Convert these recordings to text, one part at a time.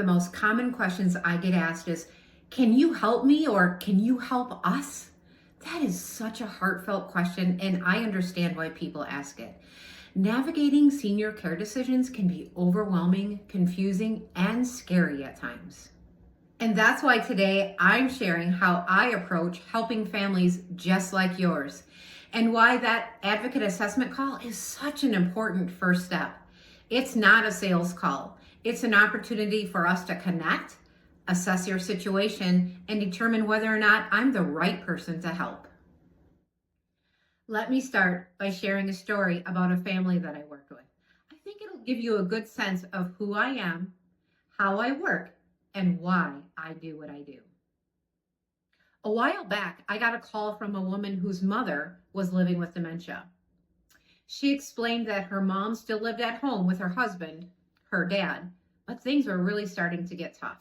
the most common questions I get asked is, can you help me or can you help us? That is such a heartfelt question, and I understand why people ask it. Navigating senior care decisions can be overwhelming, confusing, and scary at times. And that's why today I'm sharing how I approach helping families just like yours, and why that advocate assessment call is such an important first step. It's not a sales call. It's an opportunity for us to connect, assess your situation, and determine whether or not I'm the right person to help. Let me start by sharing a story about a family that I worked with. I think it'll give you a good sense of who I am, how I work, and why I do what I do. A while back, I got a call from a woman whose mother was living with dementia. She explained that her mom still lived at home with her husband, her dad, but things were really starting to get tough.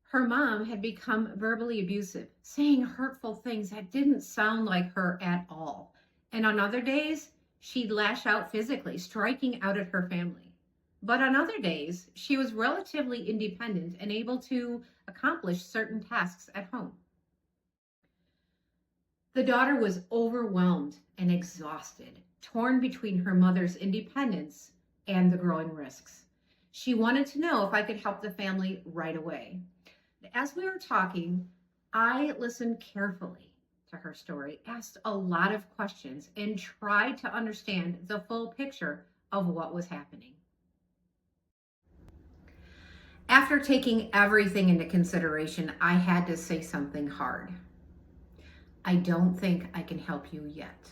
Her mom had become verbally abusive, saying hurtful things that didn't sound like her at all. And on other days, she'd lash out physically, striking out at her family. But on other days, she was relatively independent and able to accomplish certain tasks at home. The daughter was overwhelmed and exhausted, torn between her mother's independence and the growing risks. She wanted to know if I could help the family right away. As we were talking, I listened carefully to her story, asked a lot of questions, and tried to understand the full picture of what was happening. After taking everything into consideration, I had to say something hard. I don't think I can help you yet.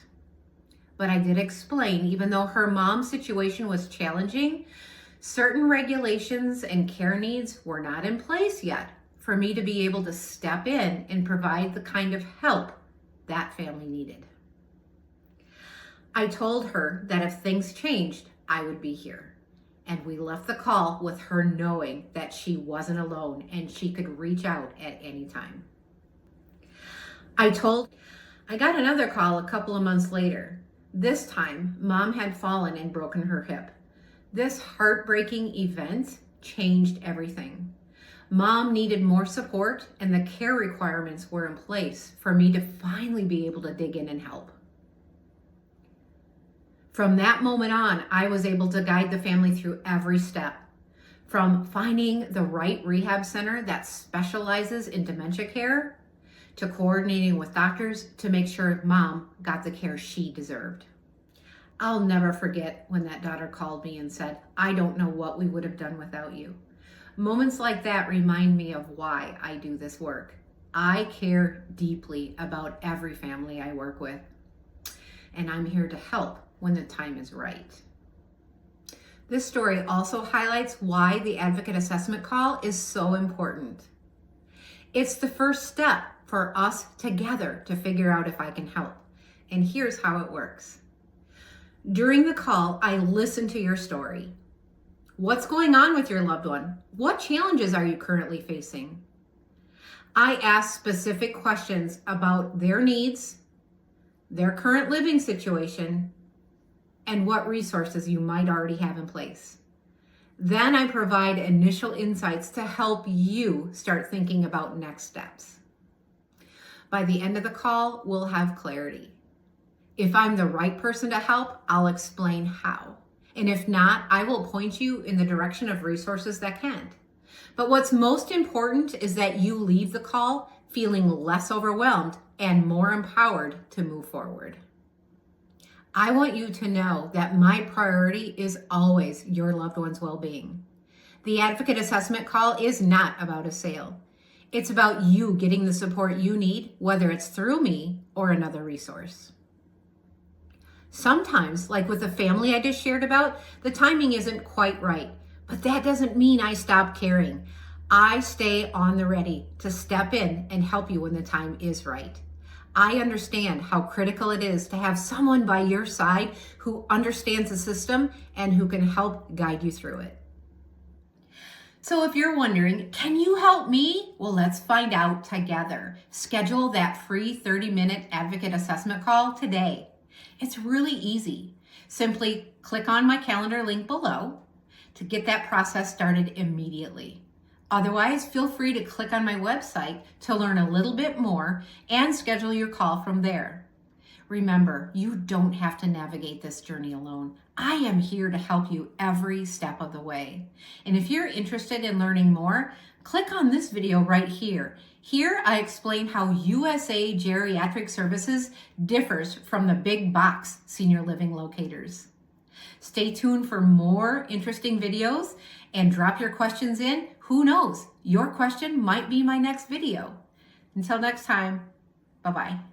But I did explain, even though her mom's situation was challenging, certain regulations and care needs were not in place yet for me to be able to step in and provide the kind of help that family needed. I told her that if things changed, I would be here. And we left the call with her knowing that she wasn't alone and she could reach out at any time. I got another call a couple of months later. This time, mom had fallen and broken her hip. This heartbreaking event changed everything. Mom needed more support, and the care requirements were in place for me to finally be able to dig in and help. From that moment on, I was able to guide the family through every step, from finding the right rehab center that specializes in dementia care, to coordinating with doctors to make sure mom got the care she deserved. I'll never forget when that daughter called me and said, "I don't know what we would have done without you." Moments like that remind me of why I do this work. I care deeply about every family I work with, and I'm here to help when the time is right. This story also highlights why the advocate assessment call is so important. It's the first step for us together to figure out if I can help. And here's how it works. During the call, I listen to your story. What's going on with your loved one? What challenges are you currently facing? I ask specific questions about their needs, their current living situation, and what resources you might already have in place. Then I provide initial insights to help you start thinking about next steps. By the end of the call, we'll have clarity. If I'm the right person to help, I'll explain how. And if not, I will point you in the direction of resources that can't. But what's most important is that you leave the call feeling less overwhelmed and more empowered to move forward. I want you to know that my priority is always your loved one's well-being. The advocate assessment call is not about a sale. It's about you getting the support you need, whether it's through me or another resource. Sometimes, like with the family I just shared about, the timing isn't quite right, but that doesn't mean I stop caring. I stay on the ready to step in and help you when the time is right. I understand how critical it is to have someone by your side who understands the system and who can help guide you through it. So if you're wondering, can you help me? Well, let's find out together. Schedule that free 30-minute advocate assessment call today. It's really easy. Simply click on my calendar link below to get that process started immediately. Otherwise, feel free to click on my website to learn a little bit more and schedule your call from there. Remember, you don't have to navigate this journey alone. I am here to help you every step of the way. And if you're interested in learning more, click on this video right here. Here I explain how USA Geriatric Services differs from the big box senior living locators. Stay tuned for more interesting videos and drop your questions in. Who knows? Your question might be my next video. Until next time, bye-bye.